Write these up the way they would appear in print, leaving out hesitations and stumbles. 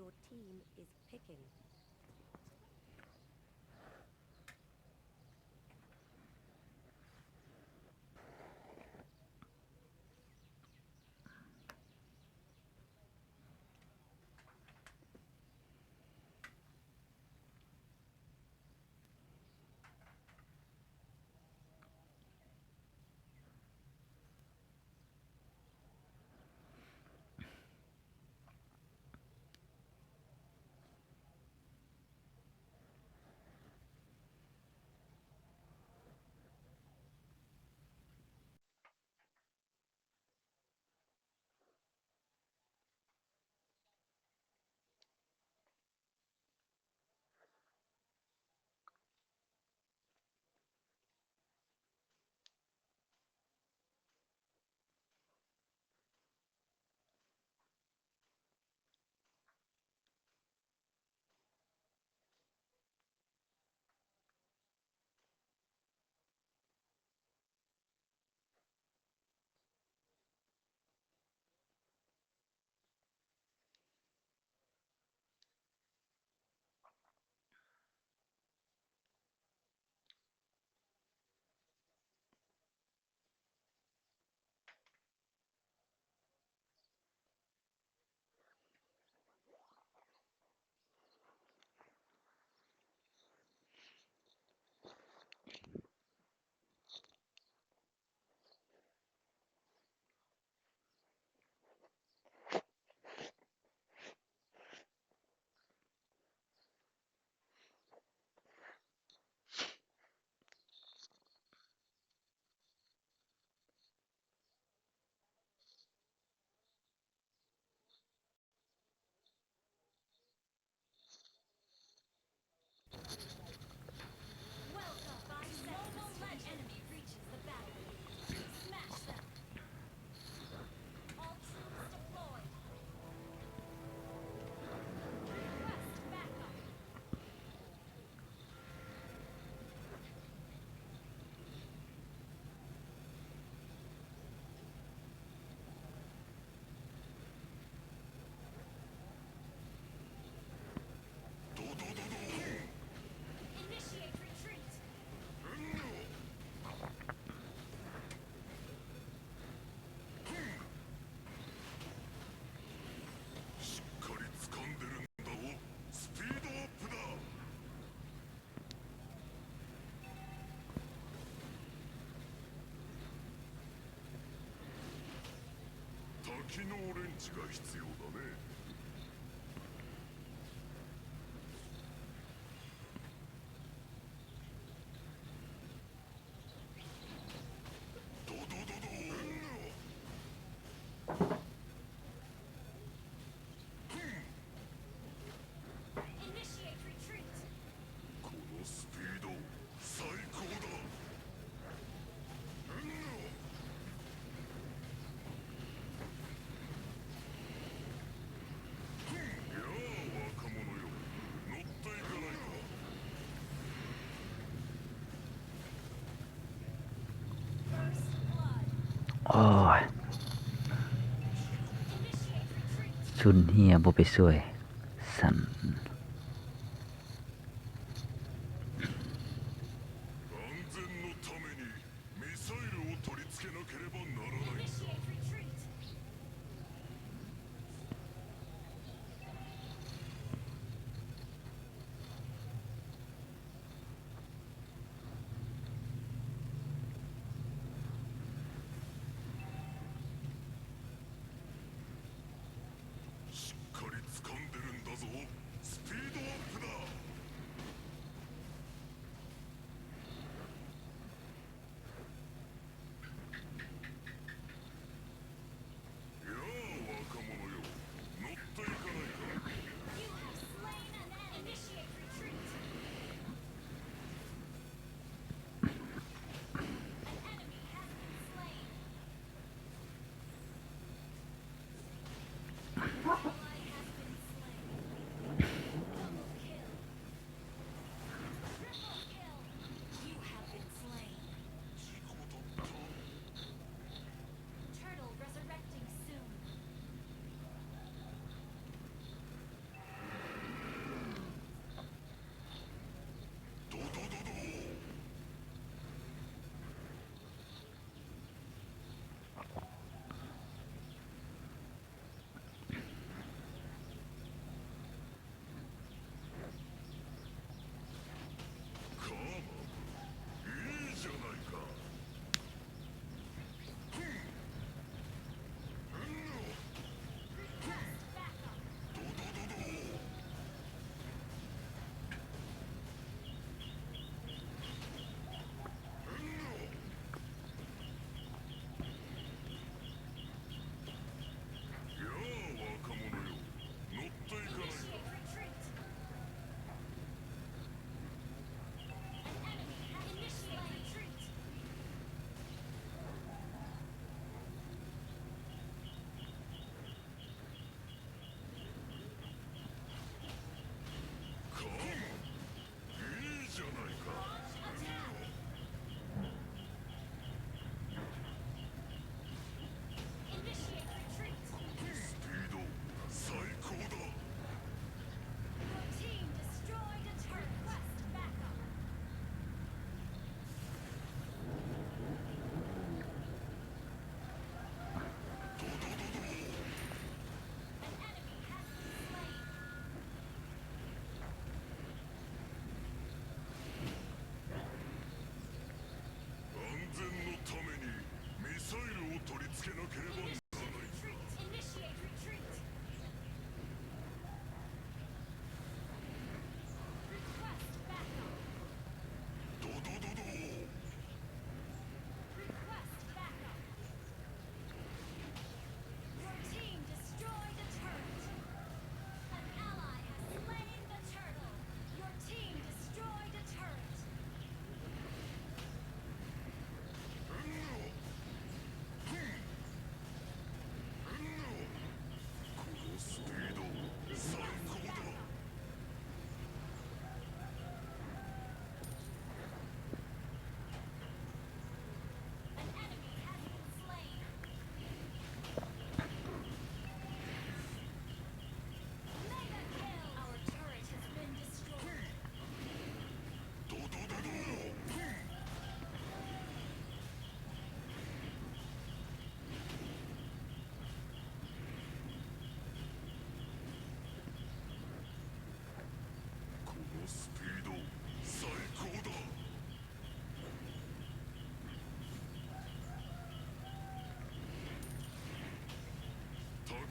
your team is picking.โอ้ยสุนเฮียบ่ไปช่วยสัน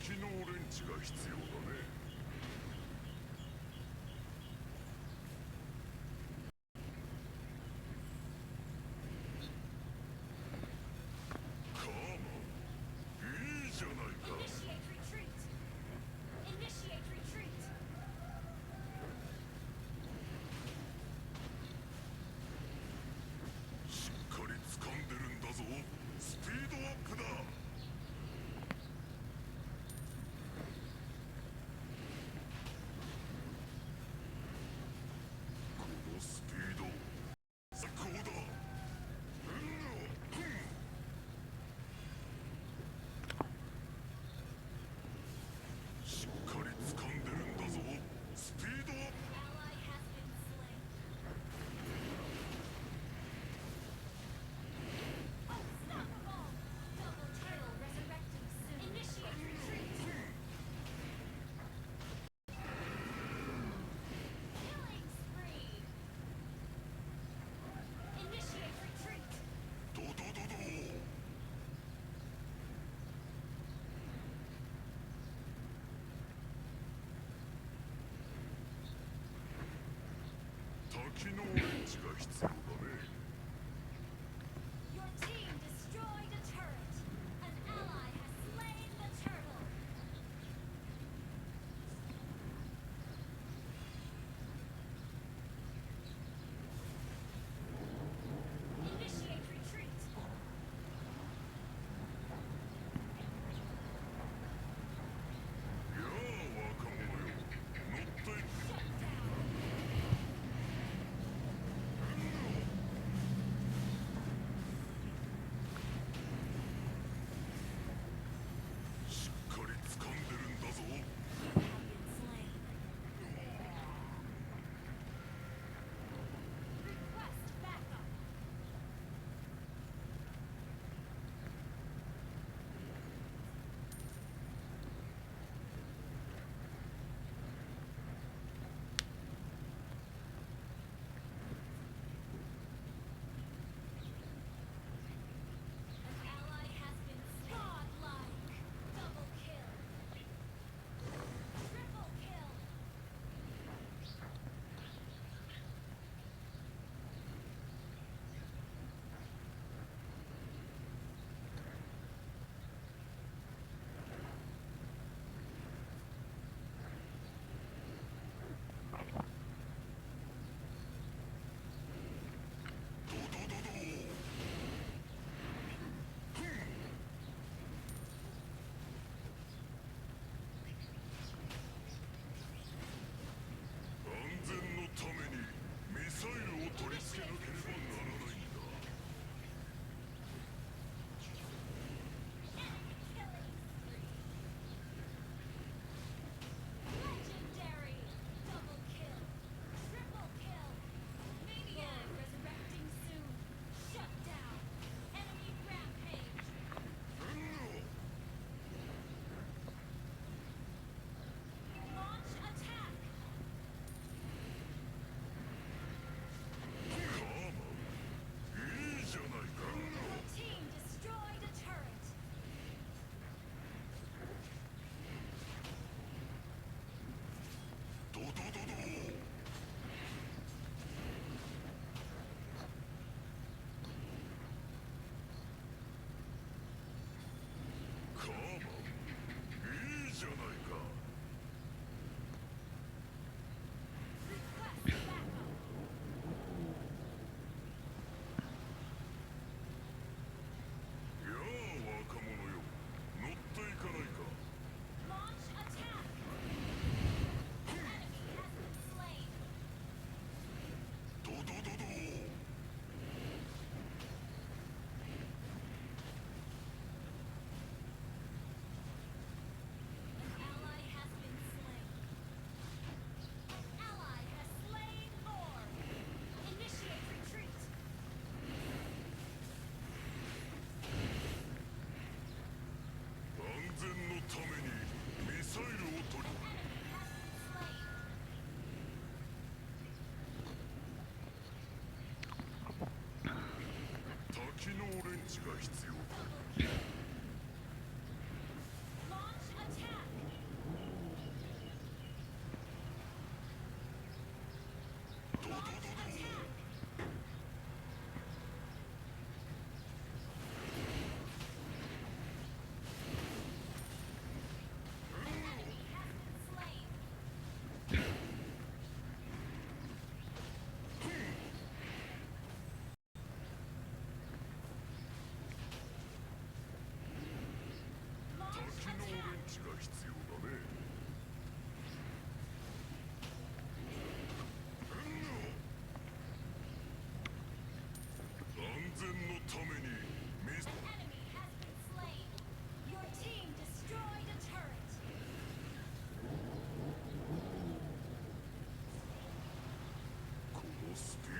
機能レンチが必要だね。カーマ、いいじゃないか。 Initiate retreat. しっかり掴んでるんだぞ。スピードアップだ。このスピード最高だ。しっかり掴んでるんだぞ。スピードアップ。 Ally has been slain. Unstoppable! Double kill resurrecting soon. Initiate retreat. Killing spree. Initiate retreat. ドドドド。多機能レンチが必要だね。 Your team destroyed a turret. An ally has slain the turtle. Initiate retreat. やあ若者よ、乗っていく。 Shut down. しっかり掴んでるんだぞ。 Have been slain. Request backup. An ally has been godlike. Double kill. Triple kill.安全のためにミサイルを取り付けなければならないんだ。 Enemy killing spree. Legendary. Double kill. Triple kill. Maniac resurrecting soon. Shut down. Enemy rampage. Launch attack. カーマ、いいじゃないか。 Your team destroyed a turret. ドドドド。 カーマ、いいじゃないか。 Request backup. やあ若者よ、乗っていかないか。 Launch attack. Enemy has been slain. ドドドド。 An ally has been slain. An ally has slain Lord. Initiate retreat. 安全のためにミサイルを取り。 Enemy has been slain. 多機能レンチが必要だ。 Launch attack. スピ